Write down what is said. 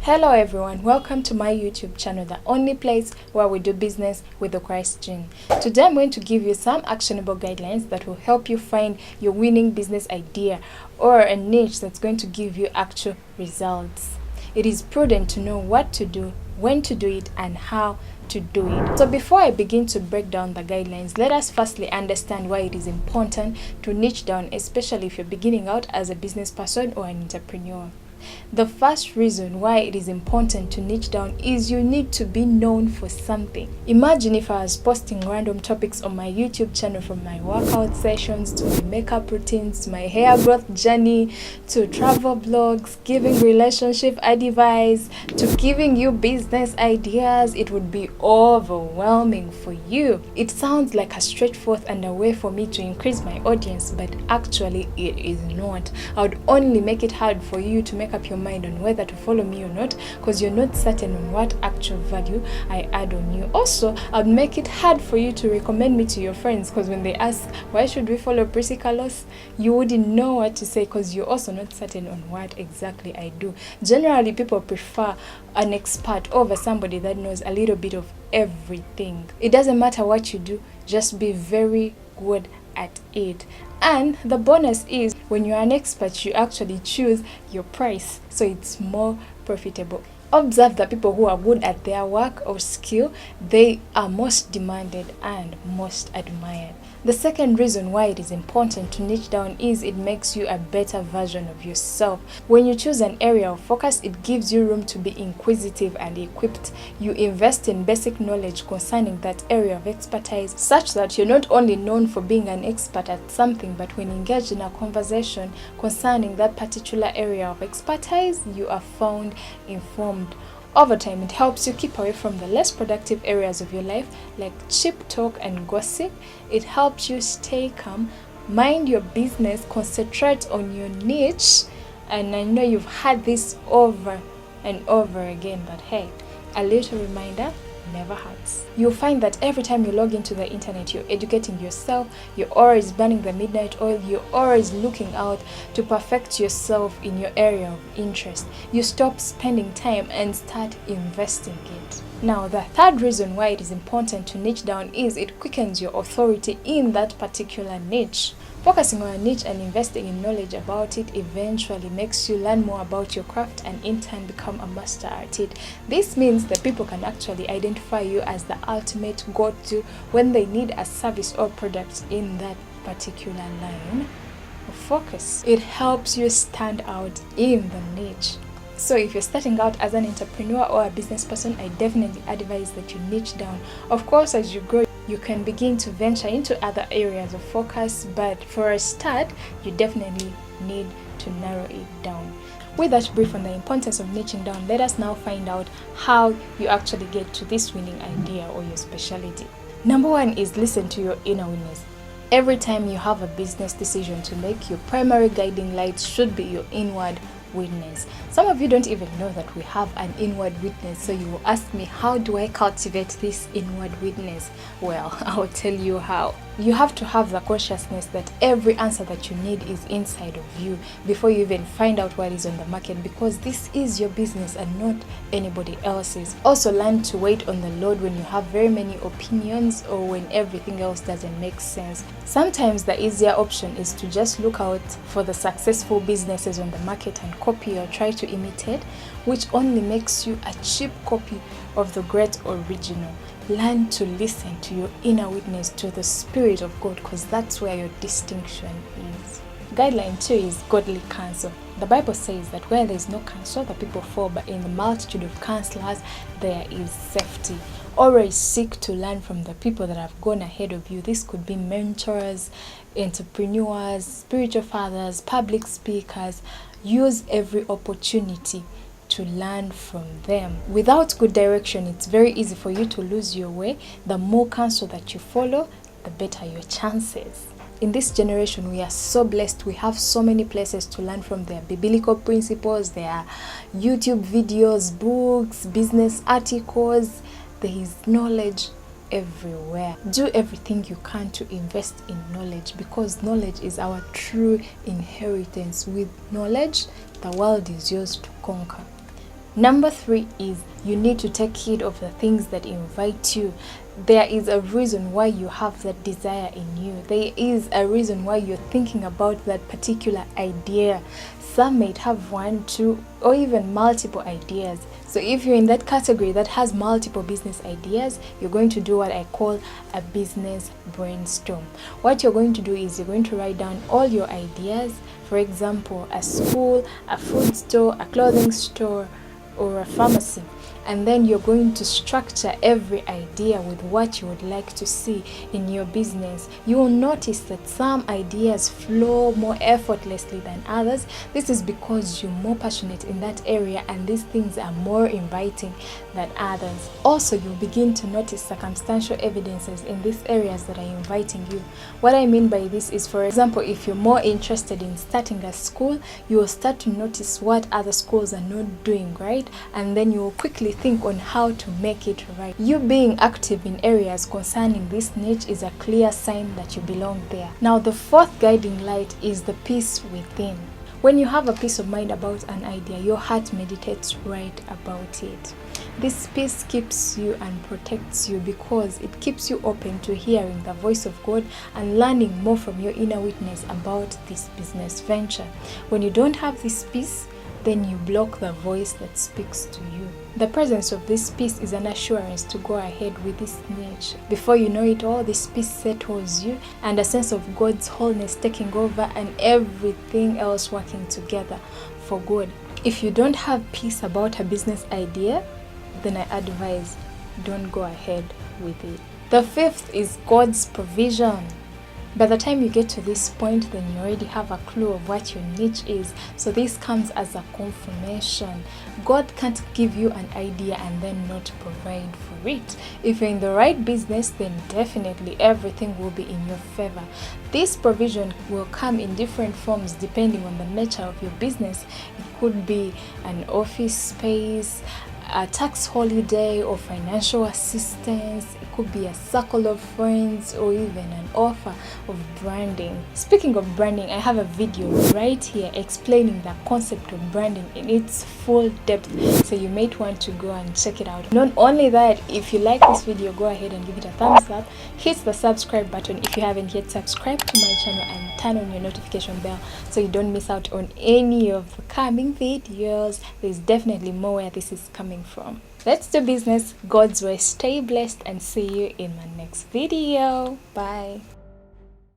Hello everyone, welcome to my YouTube channel, the only place where we do business with the Christ gene. Today I'm going to give you some actionable guidelines that will help you find your winning business idea or a niche that's going to give you actual results. It is prudent to know what to do, when to do it, and how to do it. So before I begin to break down the guidelines, let us firstly understand why it is important to niche down, especially if you're beginning out as a business person or an entrepreneur. The first reason why it is important to niche down is you need to be known for something. Imagine if I was posting random topics on my YouTube channel, from my workout sessions to my makeup routines to my hair growth journey to travel blogs, giving relationship advice to giving you business ideas. It would be overwhelming for you. It sounds like a straightforward and a way for me to increase my audience, but actually it is not. I would only make it hard for you to make up your mind on whether to follow me or not, because you're not certain on what actual value I add on you. Also, I'll make it hard for you to recommend me to your friends, because when they ask why should we follow Prissy Carlos, you wouldn't know what to say, because you're also not certain on what exactly I do. Generally, people prefer an expert over somebody that knows a little bit of everything. It doesn't matter what you do, just be very good at it. And the bonus is, when you're an expert, you actually choose your price, so it's more profitable. Observe that people who are good at their work or skill, they are most demanded and most admired. The second reason why it is important to niche down is it makes you a better version of yourself. When you choose an area of focus, it gives you room to be inquisitive and equipped. You invest in basic knowledge concerning that area of expertise, such that you're not only known for being an expert at something, but when engaged in a conversation concerning that particular area of expertise, you are found informed. Over time, it helps you keep away from the less productive areas of your life, like cheap talk and gossip. It helps you stay calm, mind your business, concentrate on your niche. And I know you've had this over and over again, but hey, a little reminder never hurts. You'll find that every time you log into the internet, you're educating yourself, you're always burning the midnight oil, you're always looking out to perfect yourself in your area of interest. You stop spending time and start investing it. Now, the third reason why it is important to niche down is it quickens your authority in that particular niche. Focusing on a niche and investing in knowledge about it eventually makes you learn more about your craft and in turn become a master at it. This means that people can actually identify you as the ultimate go-to when they need a service or product in that particular line of focus. It helps you stand out in the niche. So if you're starting out as an entrepreneur or a business person, I definitely advise that you niche down. Of course, as you grow, you can begin to venture into other areas of focus, but for a start, you definitely need to narrow it down. With that brief on the importance of niching down, let us now find out how you actually get to this winning idea or your specialty. Number one is listen to your inner witness. Every time you have a business decision to make, your primary guiding light should be your inward witness. Some of you don't even know that we have an inward witness, so you will ask me, how do I cultivate this inward witness? Well, I'll tell you how. You have to have the consciousness that every answer that you need is inside of you before you even find out what is on the market, because this is your business and not anybody else's. Also, learn to wait on the Lord when you have very many opinions or when everything else doesn't make sense. Sometimes the easier option is to just look out for the successful businesses on the market and copy or try to imitate, which only makes you a cheap copy of the great original. Learn to listen to your inner witness, to the Spirit of God, because that's where your distinction is. Guideline 2 is godly counsel. The Bible says that where there is no counsel, the people fall, but in the multitude of counselors, there is safety. Always seek to learn from the people that have gone ahead of you. This could be mentors, entrepreneurs, spiritual fathers, public speakers. Use every opportunity to learn from them. Without good direction, it's very easy for you to lose your way. The more counsel that you follow, the better your chances. In this generation, we are so blessed. We have so many places to learn from. Their biblical principles, their YouTube videos, books, business articles. There is knowledge everywhere. Do everything you can to invest in knowledge, because knowledge is our true inheritance. With knowledge, the world is yours to conquer. Number 3 is you need to take heed of the things that invite you. There is a reason why you have that desire in you. There is a reason why you're thinking about that particular idea. Some might have 1, 2, or even multiple ideas. So if you're in that category that has multiple business ideas, you're going to do what I call a business brainstorm. What you're going to do is you're going to write down all your ideas. For example, a school, a food store, a clothing store, or a pharmacy. And then you're going to structure every idea with what you would like to see in your business. You will notice that some ideas flow more effortlessly than others. This is because you're more passionate in that area and these things are more inviting than others. Also, you'll begin to notice circumstantial evidences in these areas that are inviting you. What I mean by this is, for example, if you're more interested in starting a school, you will start to notice what other schools are not doing right, and then you will quickly think on how to make it right. You being active in areas concerning this niche is a clear sign that you belong there. Now, the 4th guiding light is the peace within. When you have a peace of mind about an idea, your heart meditates right about it. This peace keeps you and protects you because it keeps you open to hearing the voice of God and learning more from your inner witness about this business venture. When you don't have this peace, then you block the voice that speaks to you. The presence of this peace is an assurance to go ahead with this niche. Before you know it all, this peace settles you and a sense of God's wholeness taking over and everything else working together for good. If you don't have peace about a business idea, then I advise don't go ahead with it. The 5th is God's provision. By the time you get to this point, then you already have a clue of what your niche is. So this comes as a confirmation. God can't give you an idea and then not provide for it. If you're in the right business, then definitely everything will be in your favor. This provision will come in different forms depending on the nature of your business. It could be an office space, a tax holiday, or financial assistance. It could be a circle of friends, or even an offer of branding. Speaking of branding, I have a video right here explaining the concept of branding in its full depth, so you might want to go and check it out. Not only that, if you like this video, go ahead and give it a thumbs up, hit the subscribe button if you haven't yet subscribed to my channel, and turn on your notification bell so you don't miss out on any of the coming videos. There's definitely more where this is coming from. Let's do business God's way. Stay blessed and see you in my next video. Bye.